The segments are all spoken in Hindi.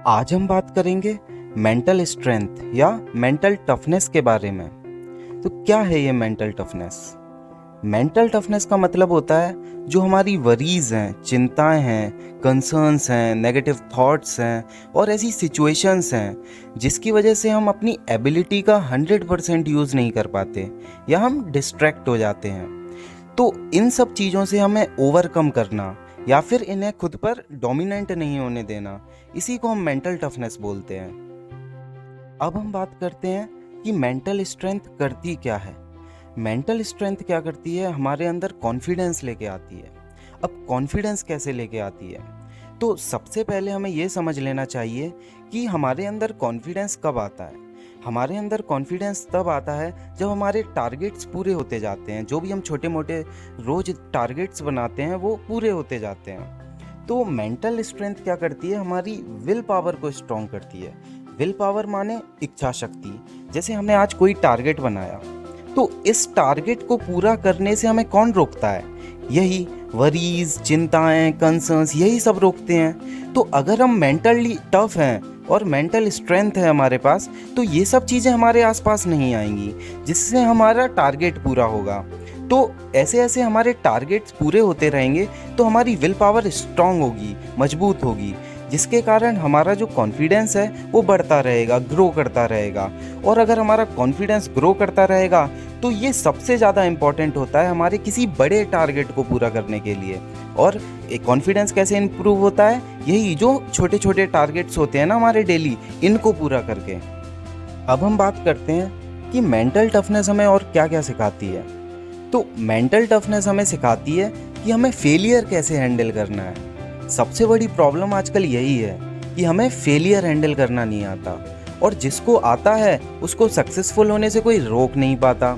आज हम बात करेंगे मेंटल स्ट्रेंथ या मेंटल टफनेस के बारे में। तो क्या है ये मेंटल टफनेस? मेंटल टफनेस का मतलब होता है जो हमारी वरीज हैं, चिंताएं हैं, कंसर्न्स हैं, नेगेटिव थॉट्स हैं और ऐसी सिचुएशंस हैं जिसकी वजह से हम अपनी एबिलिटी का 100% यूज़ नहीं कर पाते या हम डिस्ट्रैक्ट हो जाते हैं। तो इन सब चीज़ों से हमें ओवरकम करना या फिर इन्हें खुद पर डोमिनेंट नहीं होने देना, इसी को हम मेंटल टफनेस बोलते हैं। अब हम बात करते हैं कि मेंटल स्ट्रेंथ करती क्या है। मेंटल स्ट्रेंथ क्या करती है? हमारे अंदर कॉन्फिडेंस लेके आती है। अब कॉन्फिडेंस कैसे लेके आती है? तो सबसे पहले हमें ये समझ लेना चाहिए कि हमारे अंदर कॉन्फिडेंस कब आता है। हमारे अंदर कॉन्फिडेंस तब आता है जब हमारे टारगेट्स पूरे होते जाते हैं। जो भी हम छोटे मोटे रोज टारगेट्स बनाते हैं वो पूरे होते जाते हैं। तो मेंटल स्ट्रेंथ क्या करती है? हमारी विल पावर को स्ट्रॉन्ग करती है। विल पावर माने इच्छा शक्ति। जैसे हमने आज कोई टारगेट बनाया, तो इस टारगेट को पूरा करने से हमें कौन रोकता है? यही वरीज, चिंताएं, कंसर्न्स, यही सब रोकते हैं। तो अगर हम मेंटली टफ हैं और मेंटल स्ट्रेंथ है हमारे पास, तो ये सब चीज़ें हमारे आसपास नहीं आएंगी जिससे हमारा टारगेट पूरा होगा। तो ऐसे ऐसे हमारे टारगेट्स पूरे होते रहेंगे तो हमारी विल पावर स्ट्रांग होगी, मजबूत होगी, जिसके कारण हमारा जो कॉन्फिडेंस है वो बढ़ता रहेगा, ग्रो करता रहेगा। और अगर हमारा कॉन्फिडेंस ग्रो करता रहेगा तो ये सबसे ज़्यादा इम्पॉर्टेंट होता है हमारे किसी बड़े टारगेट को पूरा करने के लिए। और एक कॉन्फिडेंस कैसे इम्प्रूव होता है? यही जो छोटे छोटे टारगेट्स होते हैं ना हमारे डेली, इनको पूरा करके। अब हम बात करते हैं कि मेंटल टफनेस हमें और क्या क्या सिखाती है। तो मेंटल टफनेस हमें सिखाती है कि हमें फेलियर कैसे हैंडल करना है। सबसे बड़ी प्रॉब्लम आजकल यही है कि हमें फेलियर हैंडल करना नहीं आता, और जिसको आता है उसको सक्सेसफुल होने से कोई रोक नहीं पाता।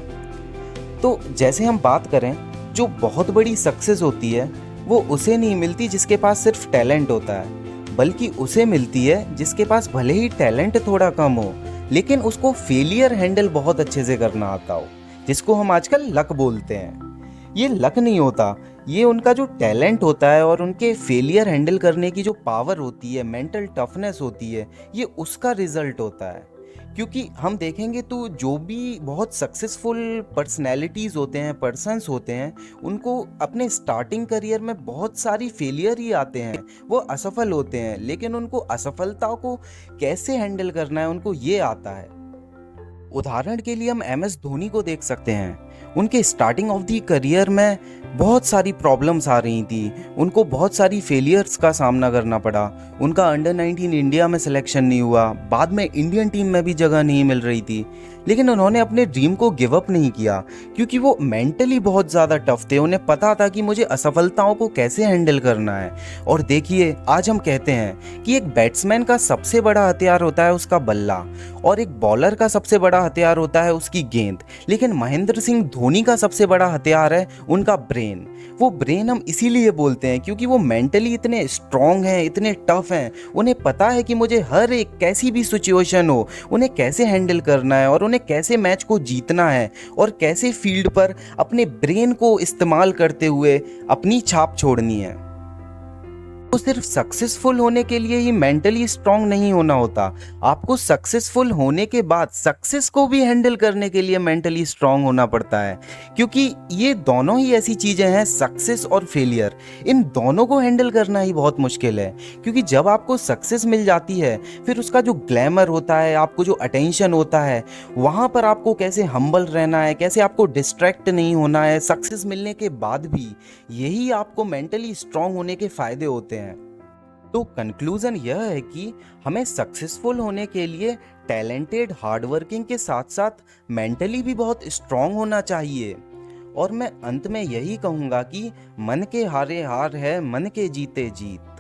तो जैसे हम बात करें, जो बहुत बड़ी सक्सेस होती है वो उसे नहीं मिलती जिसके पास सिर्फ टैलेंट होता है, बल्कि उसे मिलती है जिसके पास भले ही टैलेंट थोड़ा कम हो लेकिन उसको फेलियर हैंडल बहुत अच्छे से करना आता हो, जिसको हम आजकल लक बोलते हैं। ये लक नहीं होता, ये उनका जो टैलेंट होता है और उनके फेलियर हैंडल करने की जो पावर होती है, मेंटल टफनेस होती है, ये उसका रिजल्ट होता है। क्योंकि हम देखेंगे तो जो भी बहुत सक्सेसफुल पर्सनैलिटीज़ होते हैं, पर्सन्स होते हैं, उनको अपने स्टार्टिंग करियर में बहुत सारी फेलियर ही आते हैं, वो असफल होते हैं, लेकिन उनको असफलता को कैसे हैंडल करना है उनको ये आता है। उदाहरण के लिए हम MS धोनी को देख सकते हैं। उनके स्टार्टिंग ऑफ दी करियर में बहुत सारी प्रॉब्लम्स आ रही थी, उनको बहुत सारी फेलियर्स का सामना करना पड़ा। उनका अंडर-19 इंडिया में सिलेक्शन नहीं हुआ, बाद में इंडियन टीम में भी जगह नहीं मिल रही थी, लेकिन उन्होंने अपने ड्रीम को गिव अप नहीं किया क्योंकि वो मेंटली बहुत ज़्यादा टफ थे। उन्हें पता था कि मुझे असफलताओं को कैसे हैंडल करना है। और देखिए, आज हम कहते हैं कि एक बैट्समैन का सबसे बड़ा हथियार होता है उसका बल्ला और एक बॉलर का सबसे बड़ा हथियार होता है उसकी गेंद, लेकिन महेंद्र सिंह धोनी का सबसे बड़ा हथियार है उनका ब्रेन। वो ब्रेन हम इसीलिए बोलते हैं क्योंकि वो मेंटली इतने स्ट्रांग हैं, इतने टफ हैं। उन्हें पता है कि मुझे हर एक कैसी भी सिचुएशन हो उन्हें कैसे हैंडल करना है और उन्हें कैसे मैच को जीतना है और कैसे फील्ड पर अपने ब्रेन को इस्तेमाल करते हुए अपनी छाप छोड़नी है। तो सिर्फ सक्सेसफुल होने के लिए ही मेंटली स्ट्रांग नहीं होना होता, आपको सक्सेसफुल होने के बाद सक्सेस को भी हैंडल करने के लिए मेंटली स्ट्रांग होना पड़ता है। क्योंकि ये दोनों ही ऐसी चीजें हैं, सक्सेस और फेलियर, इन दोनों को हैंडल करना ही बहुत मुश्किल है। क्योंकि जब आपको सक्सेस मिल जाती है, फिर उसका जो ग्लैमर होता है, आपको जो अटेंशन होता है, वहां पर आपको कैसे हम्बल रहना है, कैसे आपको डिस्ट्रैक्ट नहीं होना है सक्सेस मिलने के बाद भी, यही आपको मेंटली स्ट्रांग होने के फायदे होते हैं। तो कंक्लूजन यह है कि हमें सक्सेसफुल होने के लिए टैलेंटेड, हार्डवर्किंग के साथ साथ मेंटली भी बहुत स्ट्रांग होना चाहिए। और मैं अंत में यही कहूँगा कि मन के हारे हार है, मन के जीते जीत।